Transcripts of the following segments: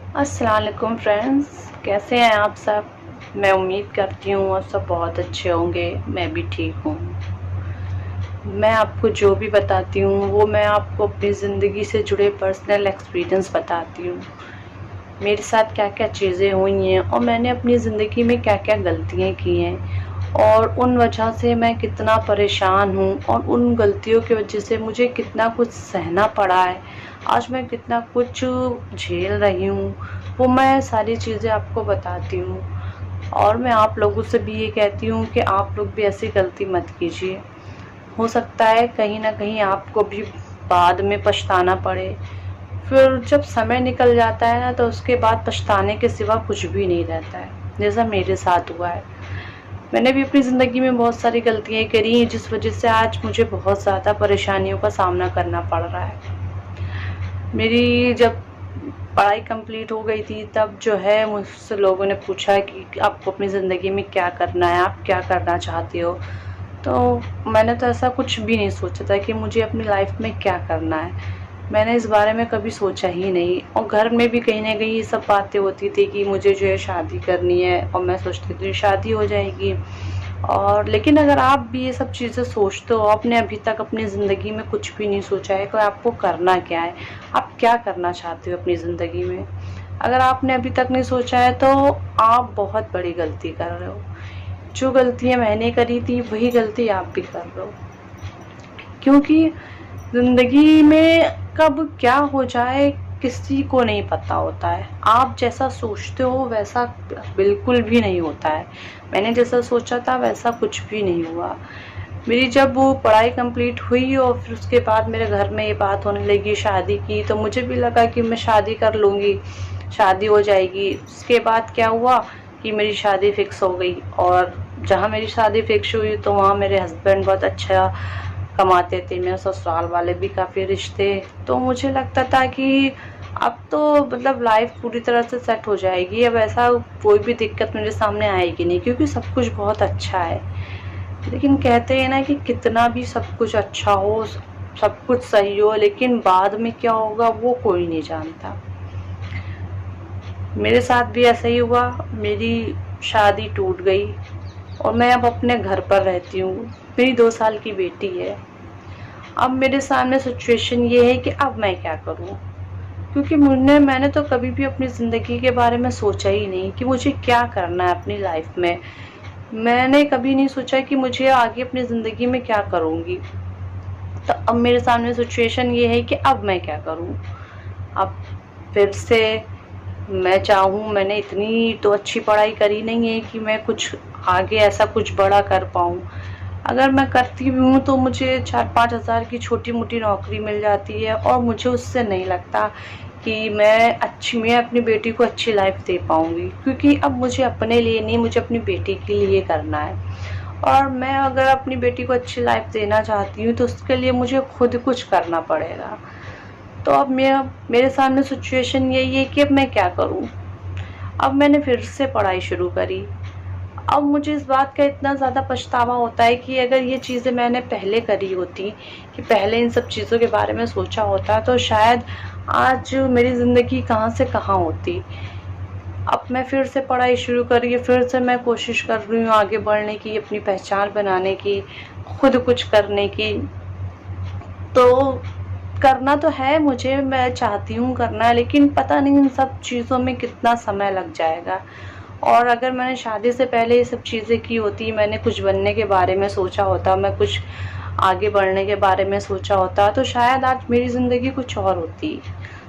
अस्सलाम वालेकुम फ्रेंड्स, कैसे हैं आप सब। मैं उम्मीद करती हूँ आप सब बहुत अच्छे होंगे। मैं भी ठीक हूँ। मैं आपको जो भी बताती हूँ वो मैं आपको अपनी ज़िंदगी से जुड़े पर्सनल एक्सपीरियंस बताती हूँ। मेरे साथ क्या क्या चीज़ें हुई हैं और मैंने अपनी ज़िंदगी में क्या क्या गलतियाँ की हैं और उन वजह से मैं कितना परेशान हूँ और उन गलतियों की वजह से मुझे कितना कुछ सहना पड़ा है। आज मैं कितना कुछ झेल रही हूँ, वो मैं सारी चीज़ें आपको बताती हूँ। और मैं आप लोगों से भी ये कहती हूँ कि आप लोग भी ऐसी गलती मत कीजिए। हो सकता है कहीं न कहीं आपको भी बाद में पछताना पड़े। फिर जब समय निकल जाता है ना, तो उसके बाद पछताने के सिवा कुछ भी नहीं रहता है, जैसा मेरे साथ हुआ है। मैंने भी अपनी ज़िंदगी में बहुत सारी गलतियाँ करी हैं, जिस वजह से आज मुझे बहुत ज़्यादा परेशानियों का सामना करना पड़ रहा है। मेरी जब पढ़ाई कंप्लीट हो गई थी, तब जो है मुझसे लोगों ने पूछा कि आपको अपनी ज़िंदगी में क्या करना है, आप क्या करना चाहते हो? तो मैंने तो ऐसा कुछ भी नहीं सोचा था कि मुझे अपनी लाइफ में क्या करना है। मैंने इस बारे में कभी सोचा ही नहीं, और घर में भी कहीं न कहीं ये सब बातें होती थी कि मुझे जो है शादी करनी है, और मैं सोचती थी शादी हो जाएगी। और लेकिन अगर आप भी ये सब चीज़ें सोचते हो, आपने अभी तक अपनी ज़िंदगी में कुछ भी नहीं सोचा है कि आपको करना क्या है, आप क्या करना चाहते हो अपनी ज़िंदगी में। अगर आपने अभी तक नहीं सोचा है तो आप बहुत बड़ी गलती कर रहे हो। जो गलतियाँ मैंने करी थी वही गलती आप भी कर रहे हो। क्योंकि ज़िंदगी में कब क्या हो जाए किसी को नहीं पता होता है। आप जैसा सोचते हो वैसा बिल्कुल भी नहीं होता है। मैंने जैसा सोचा था वैसा कुछ भी नहीं हुआ। मेरी जब वो पढ़ाई कंप्लीट हुई और फिर उसके बाद मेरे घर में ये बात होने लगी शादी की, तो मुझे भी लगा कि मैं शादी कर लूँगी, शादी हो जाएगी। उसके बाद क्या हुआ कि मेरी शादी फिक्स हो गई, और जहाँ मेरी शादी फिक्स हुई तो वहाँ मेरे हस्बैंड बहुत अच्छा कमाते थे, मेरे ससुराल वाले भी काफ़ी रिश्ते। तो मुझे लगता था कि अब तो मतलब लाइफ पूरी तरह से सेट हो जाएगी, अब ऐसा कोई भी दिक्कत मेरे सामने आएगी नहीं, क्योंकि सब कुछ बहुत अच्छा है। लेकिन कहते हैं ना कि कितना भी सब कुछ अच्छा हो, सब कुछ सही हो, लेकिन बाद में क्या होगा वो कोई नहीं जानता। मेरे साथ भी ऐसा ही हुआ। मेरी शादी टूट गई और मैं अब अपने घर पर रहती हूँ। मेरी 2 साल की बेटी है। अब मेरे सामने सिचुएशन ये है कि अब मैं क्या करूँ? क्योंकि मैंने तो कभी भी अपनी ज़िंदगी के बारे में सोचा ही नहीं कि मुझे क्या करना है अपनी लाइफ में। मैंने कभी नहीं सोचा कि मुझे आगे अपनी ज़िंदगी में क्या करूँगी। तो अब मेरे सामने सिचुएशन ये है कि अब मैं क्या करूँ? अब फिर से मैं चाहूँ, मैंने इतनी तो अच्छी पढ़ाई करी नहीं है कि मैं कुछ आगे ऐसा कुछ बड़ा कर पाऊँ। अगर मैं करती भी हूँ तो मुझे 4-5 हज़ार की छोटी-मोटी नौकरी मिल जाती है, और मुझे उससे नहीं लगता कि मैं अपनी बेटी को अच्छी लाइफ दे पाऊँगी, क्योंकि अब मुझे अपने लिए नहीं, मुझे अपनी बेटी के लिए करना है। और मैं अगर अपनी बेटी को अच्छी लाइफ देना चाहती हूँ तो उसके लिए मुझे खुद कुछ करना पड़ेगा। तो अब मेरे सामने सिचुएशन यही है कि अब मैं क्या करूँ? अब मैंने फिर से पढ़ाई शुरू करी। अब मुझे इस बात का इतना ज़्यादा पछतावा होता है कि अगर ये चीज़ें मैंने पहले करी होती, कि पहले इन सब चीज़ों के बारे में सोचा होता, तो शायद आज मेरी ज़िंदगी कहाँ से कहाँ होती। अब मैं फिर से पढ़ाई शुरू करी है, फिर से मैं कोशिश कर रही हूँ आगे बढ़ने की, अपनी पहचान बनाने की, खुद कुछ करने की। तो करना तो है मुझे, मैं चाहती हूँ करना, लेकिन पता नहीं इन सब चीज़ों में कितना समय लग जाएगा। और अगर मैंने शादी से पहले ये सब चीज़ें की होती, मैंने कुछ बनने के बारे में सोचा होता, मैं कुछ आगे बढ़ने के बारे में सोचा होता, तो शायद आज मेरी ज़िंदगी कुछ और होती।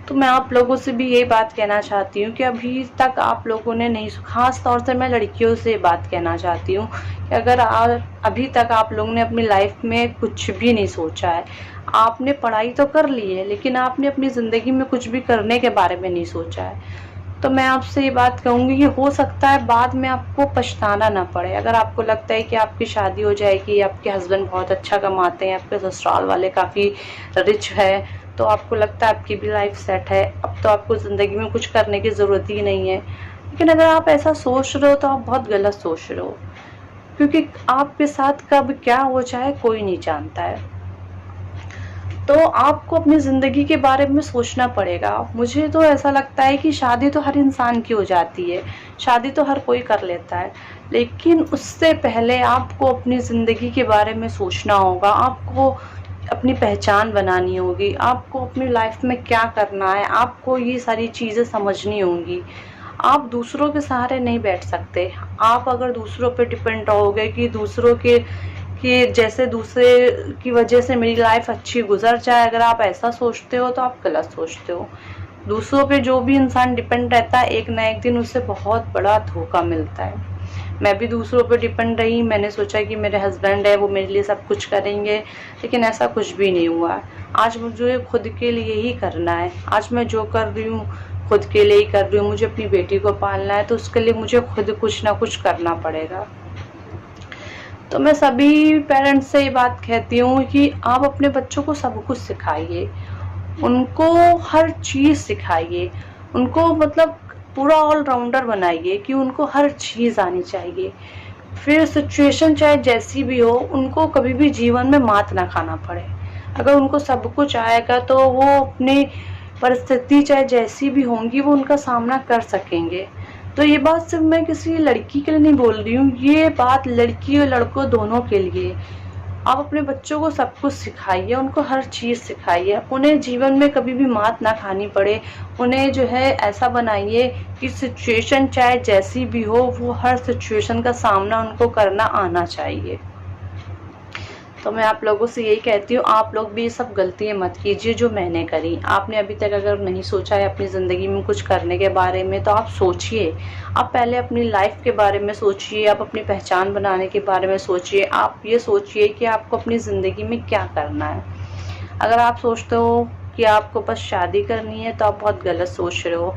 तो मैं आप लोगों से भी यही बात कहना चाहती हूँ कि अभी तक आप लोगों ने नहीं, ख़ास तौर से मैं लड़कियों से ये बात कहना चाहती हूँ कि अगर अभी तक आप लोगों ने अपनी लाइफ में कुछ भी नहीं सोचा है, आपने पढ़ाई तो कर ली है लेकिन आपने अपनी ज़िंदगी में कुछ भी करने के बारे में नहीं सोचा है, तो मैं आपसे ये बात कहूँगी कि हो सकता है बाद में आपको पछताना ना पड़े। अगर आपको लगता है कि आपकी शादी हो जाएगी, आपके हस्बैंड बहुत अच्छा कमाते हैं, आपके ससुराल वाले काफ़ी रिच है, तो आपको लगता है आपकी भी लाइफ सेट है, अब तो आपको ज़िंदगी में कुछ करने की ज़रूरत ही नहीं है। लेकिन अगर आप ऐसा सोच रहे हो तो आप बहुत गलत सोच रहे हो, क्योंकि आपके साथ कब क्या हो जाए कोई नहीं जानता है। तो आपको अपनी ज़िंदगी के बारे में सोचना पड़ेगा। मुझे तो ऐसा लगता है कि शादी तो हर इंसान की हो जाती है, शादी तो हर कोई कर लेता है, लेकिन उससे पहले आपको अपनी ज़िंदगी के बारे में सोचना होगा। आपको अपनी पहचान बनानी होगी, आपको अपनी लाइफ में क्या करना है, आपको ये सारी चीज़ें समझनी होंगी। आप दूसरों के सहारे नहीं बैठ सकते। आप अगर दूसरों पे डिपेंड रहोगे कि दूसरों के कि जैसे दूसरे की वजह से मेरी लाइफ अच्छी गुजर जाए, अगर आप ऐसा सोचते हो तो आप गलत सोचते हो। दूसरों पे जो भी इंसान डिपेंड रहता है, एक ना एक दिन उसे बहुत बड़ा धोखा मिलता है। मैं भी दूसरों पे डिपेंड रही, मैंने सोचा कि मेरे हस्बैंड है वो मेरे लिए सब कुछ करेंगे, लेकिन ऐसा कुछ भी नहीं हुआ। आज मुझे खुद के लिए ही करना है। आज मैं जो कर रही हूँ खुद के लिए ही कर रही हूँ। मुझे अपनी बेटी को पालना है तो उसके लिए मुझे खुद कुछ ना कुछ करना पड़ेगा। तो मैं सभी पेरेंट्स से ये बात कहती हूँ कि आप अपने बच्चों को सब कुछ सिखाइए, उनको हर चीज़ सिखाइए, उनको मतलब पूरा ऑलराउंडर बनाइए कि उनको हर चीज़ आनी चाहिए। फिर सिचुएशन चाहे जैसी भी हो, उनको कभी भी जीवन में मात ना खाना पड़े। अगर उनको सब कुछ आएगा तो वो अपनी परिस्थिति चाहे जैसी भी होंगी वो उनका सामना कर सकेंगे। तो ये बात सिर्फ मैं किसी लड़की के लिए नहीं बोल रही हूँ, ये बात लड़की और लड़कों दोनों के लिए। आप अपने बच्चों को सब कुछ सिखाइए, उनको हर चीज़ सिखाइए, उन्हें जीवन में कभी भी मात ना खानी पड़े। उन्हें जो है ऐसा बनाइए कि सिचुएशन चाहे जैसी भी हो, वो हर सिचुएशन का सामना उनको करना आना चाहिए। तो मैं आप लोगों से यही कहती हूँ, आप लोग भी ये सब गलतियाँ मत कीजिए जो मैंने करी। आपने अभी तक अगर नहीं सोचा है अपनी ज़िंदगी में कुछ करने के बारे में, तो आप सोचिए। आप पहले अपनी लाइफ के बारे में सोचिए, आप अपनी पहचान बनाने के बारे में सोचिए। आप ये सोचिए कि आपको अपनी ज़िंदगी में क्या करना है। अगर आप सोचते हो कि आपको बस शादी करनी है तो आप बहुत गलत सोच रहे हो।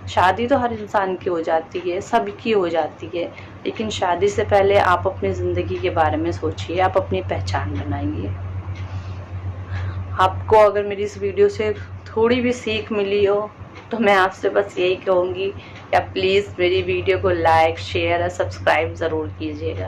शादी तो हर इंसान की हो जाती है, सबकी हो जाती है, लेकिन शादी से पहले आप अपनी ज़िंदगी के बारे में सोचिए, आप अपनी पहचान बनाइए। आपको अगर मेरी इस वीडियो से थोड़ी भी सीख मिली हो तो मैं आपसे बस यही कहूँगी कि आप प्लीज़ मेरी वीडियो को लाइक, शेयर और सब्सक्राइब ज़रूर कीजिएगा।